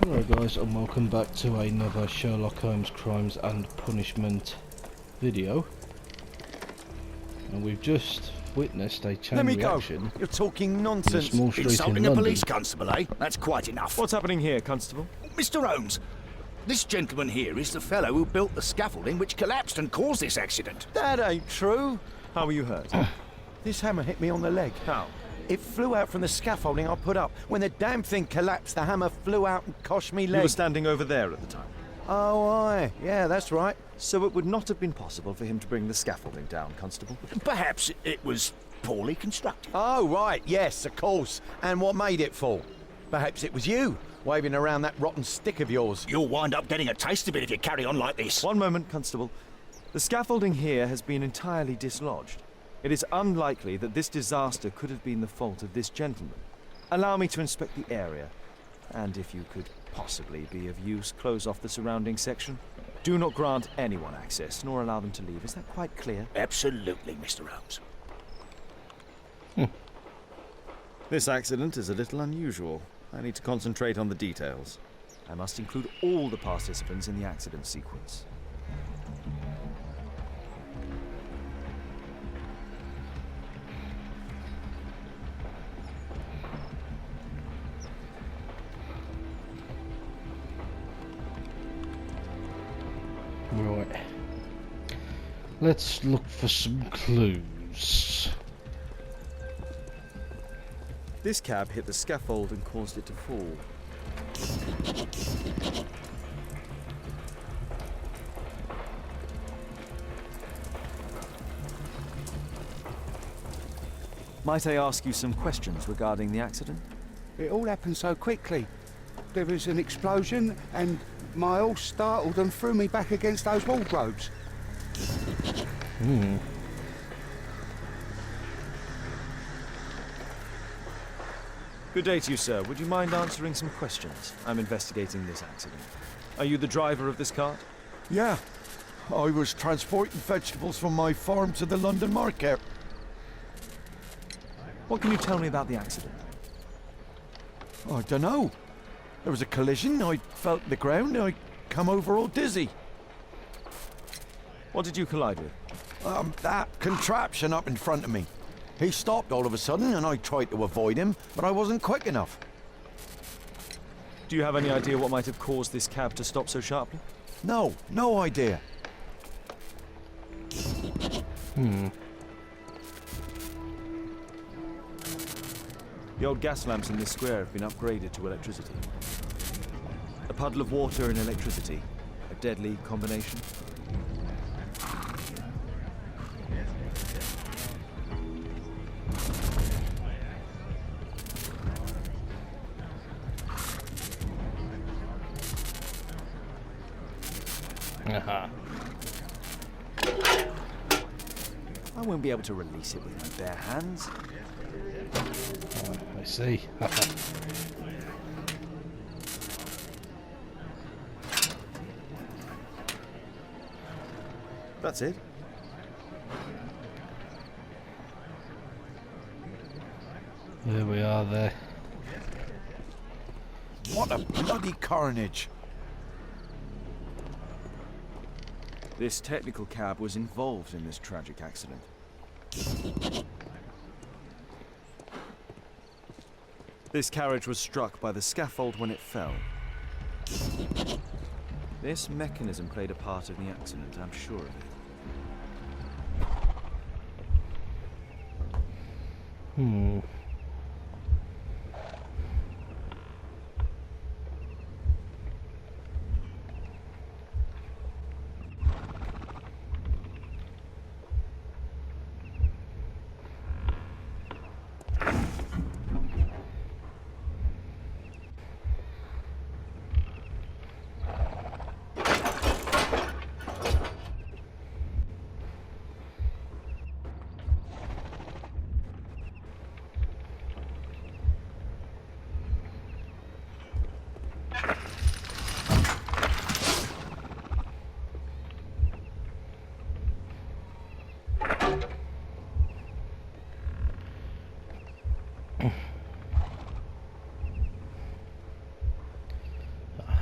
Hello guys, and welcome back to another Sherlock Holmes Crimes and Punishment video. And we've just witnessed a chain reaction. You're talking In a nonsense. small street in Insulting London. a police constable, eh? That's quite enough. What's happening here, Constable? Mr. Holmes, this gentleman here is the fellow who built the scaffolding which collapsed and caused this accident. That ain't true. How were you hurt? This hammer hit me on the leg. How? It flew out from the scaffolding I put up. When the damn thing collapsed, the hammer flew out and cost me You leg. were standing over there at the time. Oh, aye. Yeah, that's right. So it would not have been possible for him to bring the scaffolding down, Constable. Perhaps it was poorly constructed. Oh, right. Yes, of course. And what made it fall? Perhaps it was you, waving around that rotten stick of yours. You'll wind up getting a taste of it if you carry on like this. One moment, Constable. The scaffolding here has been entirely dislodged. It is unlikely that this disaster could have been the fault of this gentleman. Allow me to inspect the area, and if you could possibly be of use, close off the surrounding section. Do not grant anyone access, nor allow them to leave. Is that quite clear? Absolutely, Mr. Holmes. This accident is a little unusual. I need to concentrate on the details. I must include all the participants in the accident sequence. Right. Let's look for some clues. This cab hit the scaffold and caused it to fall. Might I ask you some questions regarding the accident? It all happened so quickly. There was an explosion and my horse startled and threw me back against those wardrobes. Good day to you, sir. Would you mind answering some questions? I'm investigating this accident. Are you the driver of this cart? Yeah. I was transporting vegetables from my farm to the London market. What can you tell me about the accident? I don't know. There was a collision, I felt the ground, I come over all dizzy. What did you collide with? That contraption up in front of me. He stopped all of a sudden and I tried to avoid him, but I wasn't quick enough. Do you have any idea what might have caused this cab to stop so sharply? No idea. The old gas lamps in this square have been upgraded to electricity. A puddle of water and electricity. A deadly combination. Aha. I won't be able to release it with my bare hands. I see. That's it. There we are there. What a bloody carnage. This technical cab was involved in this tragic accident. This carriage was struck by the scaffold when it fell. This mechanism played a part in the accident, I'm sure of it.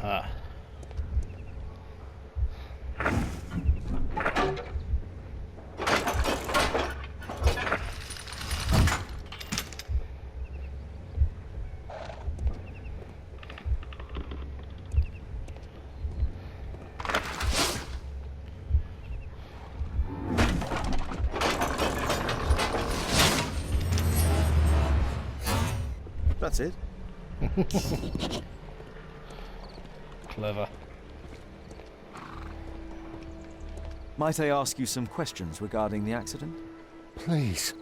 Aha. That's it. Clever. Might I ask you some questions regarding the accident? Please.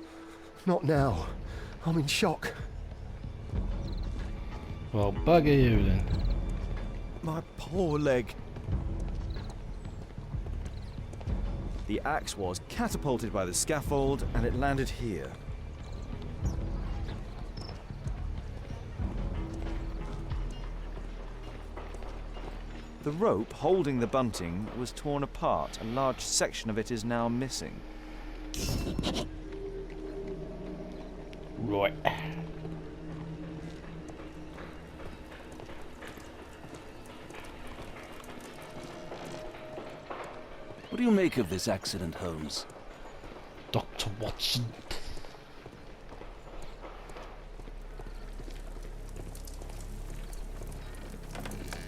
Not now. I'm in shock. Well, bugger you then. My poor leg. The axe was catapulted by the scaffold and it landed here. The rope holding the bunting was torn apart. A large section of it is now missing. Right. What do you make of this accident, Holmes? Dr. Watson.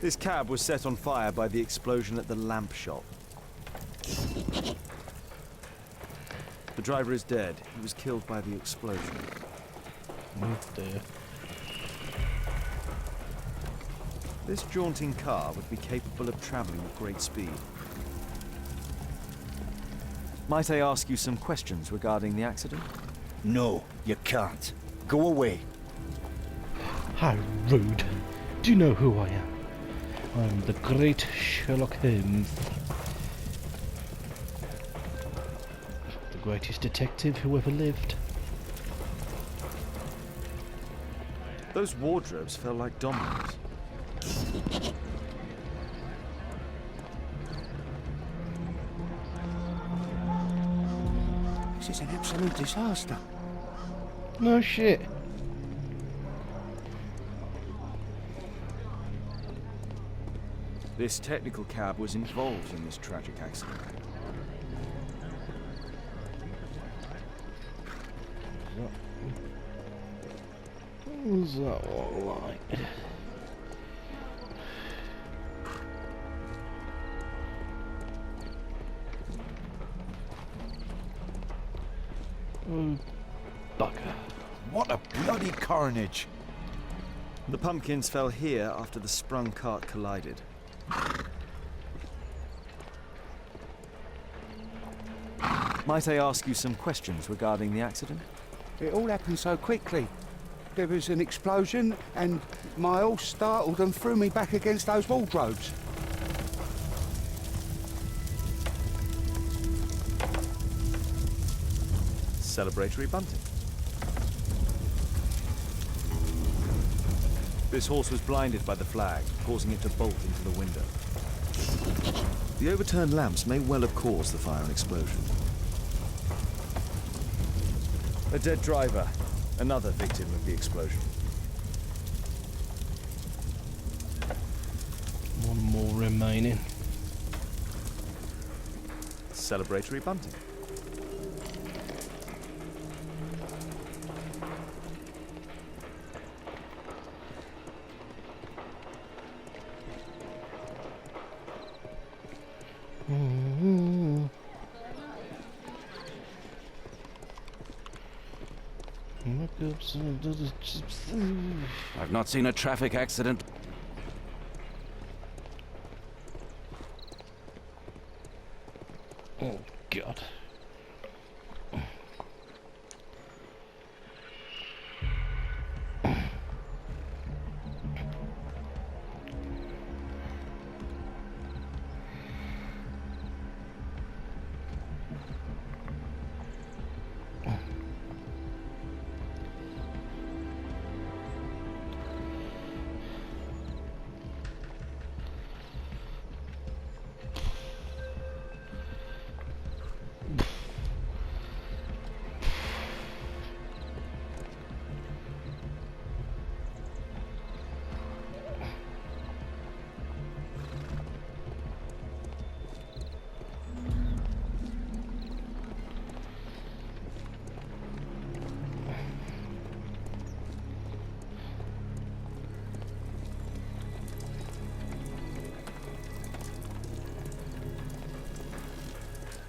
This cab was set on fire by the explosion at the lamp shop. The driver is dead. He was killed by the explosion. Oh dear. This jaunting car would be capable of traveling at great speed. Might I ask you some questions regarding the accident? No, you can't. Go away. How rude. Do you know who I am? I'm the great Sherlock Holmes. The greatest detective who ever lived. Those wardrobes felt like dominoes. This is an absolute disaster. No shit. This technical cab was involved in this tragic accident. What was that one like? Oh, bugger. What a bloody carnage. The pumpkins fell here after the sprung cart collided. Might I ask you some questions regarding the accident? It all happened so quickly. There was an explosion, and my horse startled and threw me back against those wardrobes. Celebratory bunting. This horse was blinded by the flag, causing it to bolt into the window. The overturned lamps may well have caused the fire and explosion. A dead driver, another victim of the explosion. One more remaining. Celebratory bunting. I've not seen a traffic accident. Oh God.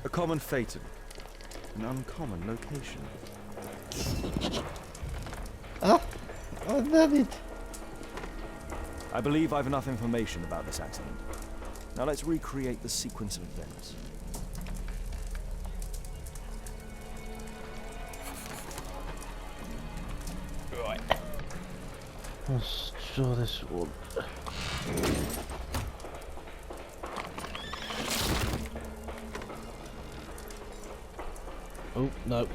A common phaeton. An uncommon location. Ah, I did it. I believe I've enough information about this accident. Now let's recreate the sequence of events. Right. Let's draw this one. Oh, no.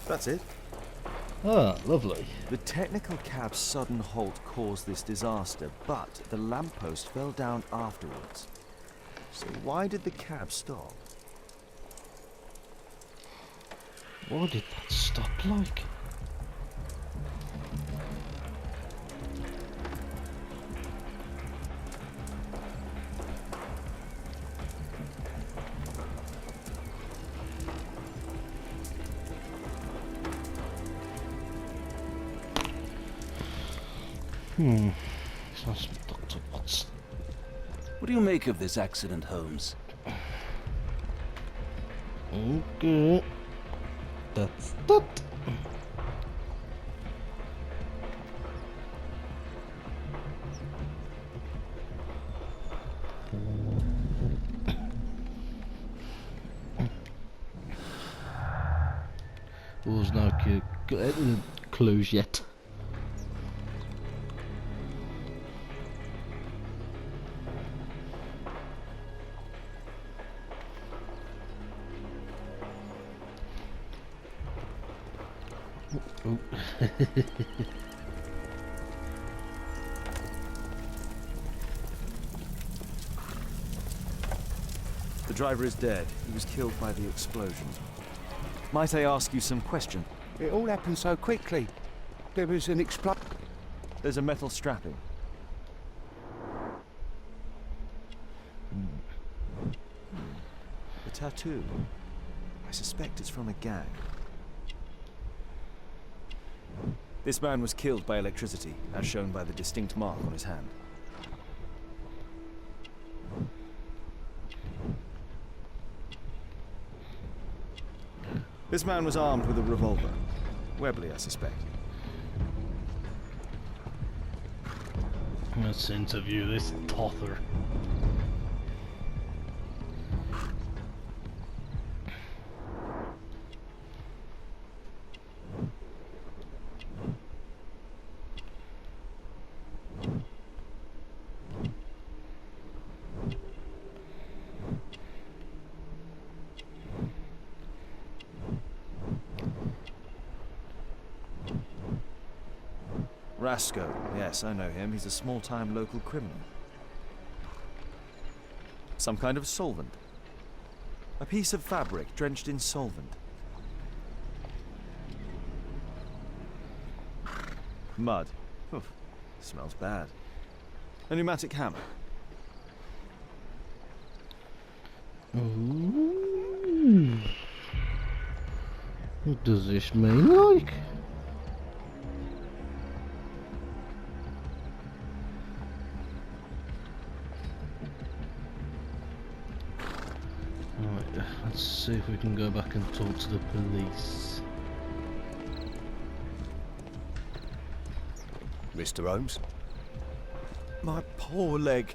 That's it. Ah, lovely. The technical cab's sudden halt caused this disaster, but the lamppost fell down afterwards. So why did the cab stop? What did that stop like? Sounds Dr. Watson. What do you make of this accident, Holmes? Okay. That's that. There's no clues yet. Oh. The driver is dead. He was killed by the explosion. Might I ask you some questions? It all happened so quickly. There was an explosion. There's a metal strapping. A tattoo. I suspect it's from a gang. This man was killed by electricity, as shown by the distinct mark on his hand. This man was armed with a revolver. Webley, I suspect. Let's interview this tother. Rasco. Yes, I know him. He's a small-time local criminal. Some kind of solvent. A piece of fabric drenched in solvent. Mud. Oof. Smells bad. A pneumatic hammer. Ooh. What does this mean, like? Right, let's see if we can go back and talk to the police. Mr. Holmes? My poor leg.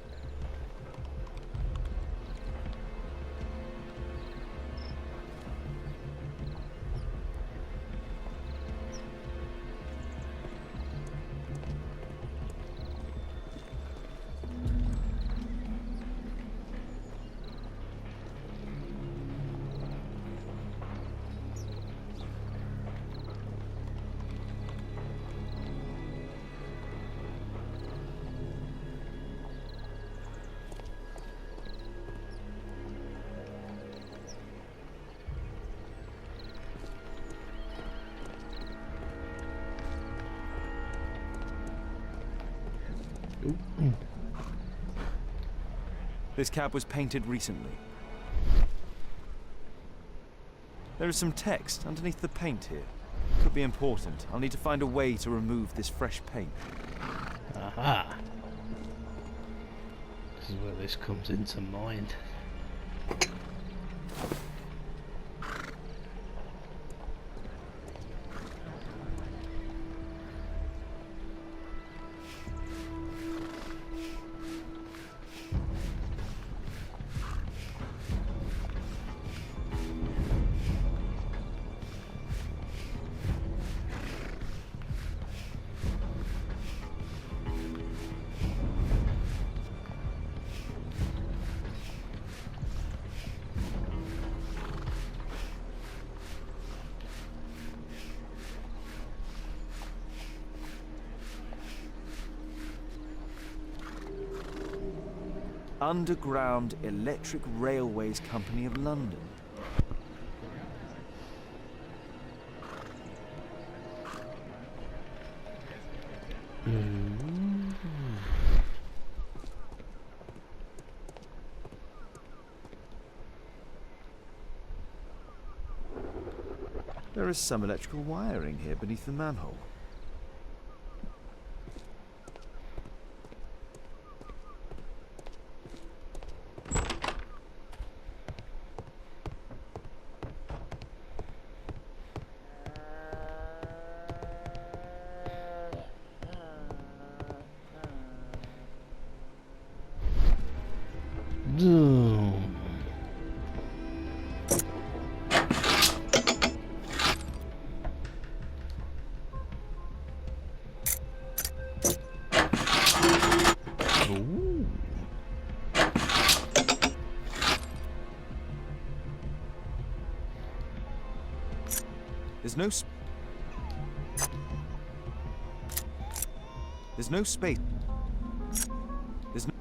This cab was painted recently. There is some text underneath the paint here. Could be important. I'll need to find a way to remove this fresh paint. Aha! This is where this comes into mind. Underground Electric Railways Company of London. There is some electrical wiring here beneath the manhole. There's no space. There's no...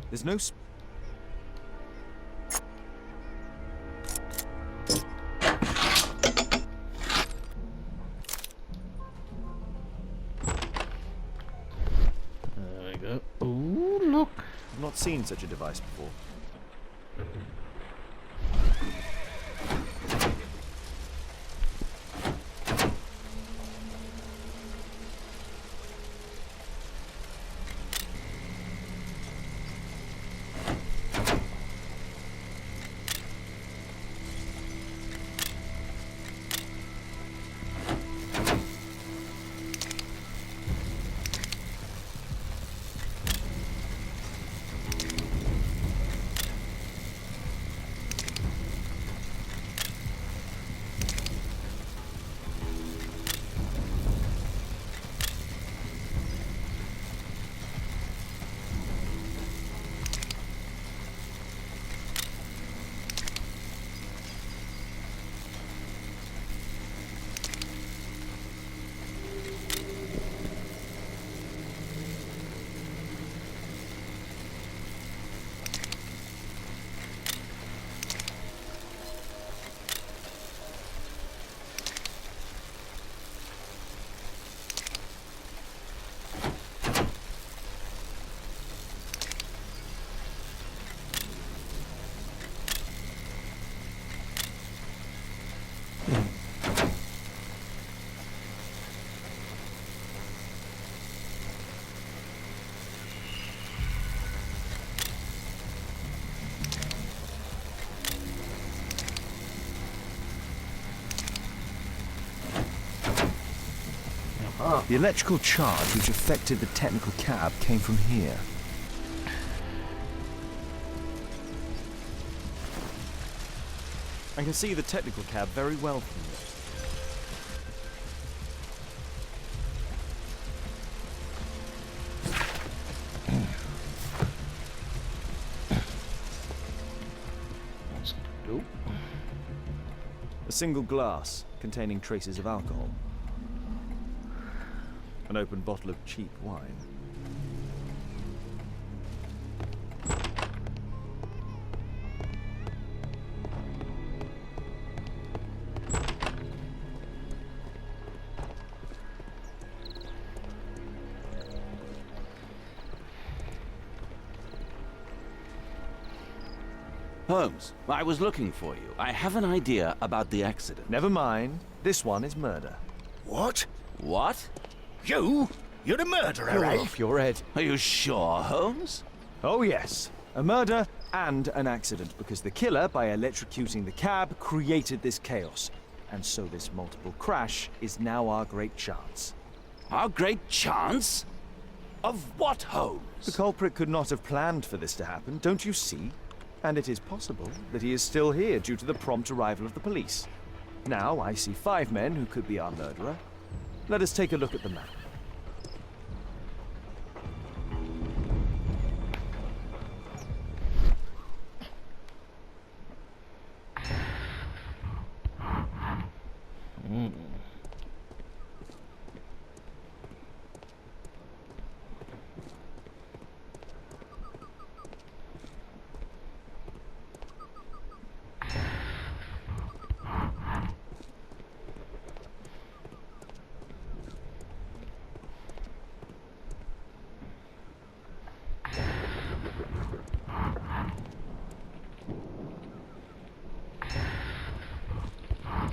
There's no... I've not seen such a device before. The electrical charge which affected the technical cab came from here. I can see the technical cab very well from here. A single glass containing traces of alcohol. An open bottle of cheap wine. Holmes, I was looking for you. I have an idea about the accident. Never mind. This one is murder. What? What? You? You're the murderer, You're eh? off your head. Are you sure, Holmes? Oh yes, a murder and an accident, because the killer, by electrocuting the cab, created this chaos. And so this multiple crash is now our great chance. Our great chance? Of what, Holmes? The culprit could not have planned for this to happen, don't you see? And it is possible that he is still here due to the prompt arrival of the police. Now I see 5 men who could be our murderer. Let us take a look at the map.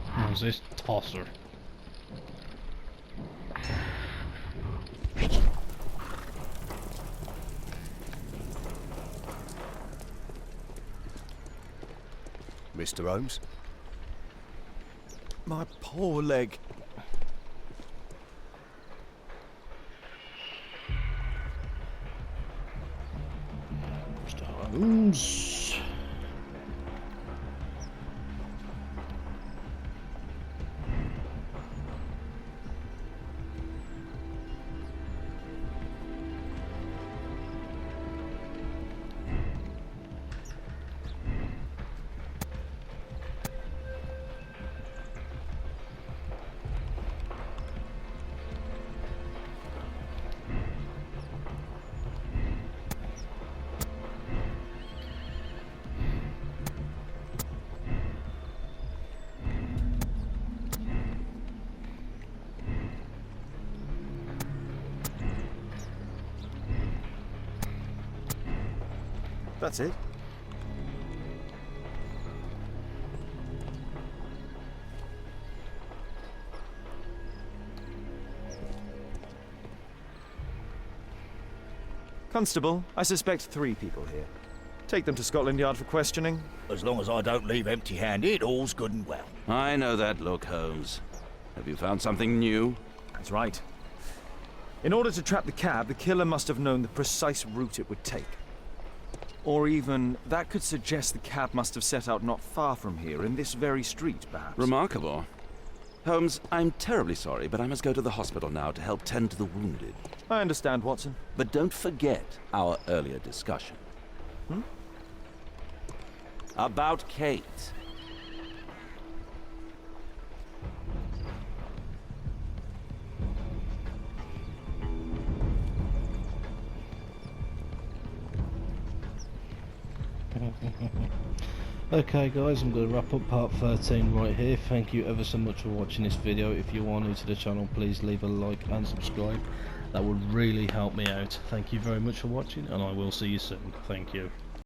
How's this tosser? Mr. Holmes? My poor leg. Mr. Holmes. That's it. Constable, I suspect 3 people here. Take them to Scotland Yard for questioning. As long as I don't leave empty-handed, all's good and well. I know that look, Holmes. Have you found something new? That's right. In order to trap the cab, the killer must have known the precise route it would take. Or even, that could suggest the cab must have set out not far from here, in this very street, perhaps. Remarkable. Holmes, I'm terribly sorry, but I must go to the hospital now to help tend to the wounded. I understand, Watson. But don't forget our earlier discussion. About Kate. Okay guys, I'm going to wrap up part 13 right here. Thank you ever so much for watching this video. If you are new to the channel, please leave a like and subscribe. That would really help me out. Thank you very much for watching, and I will see you soon. Thank you.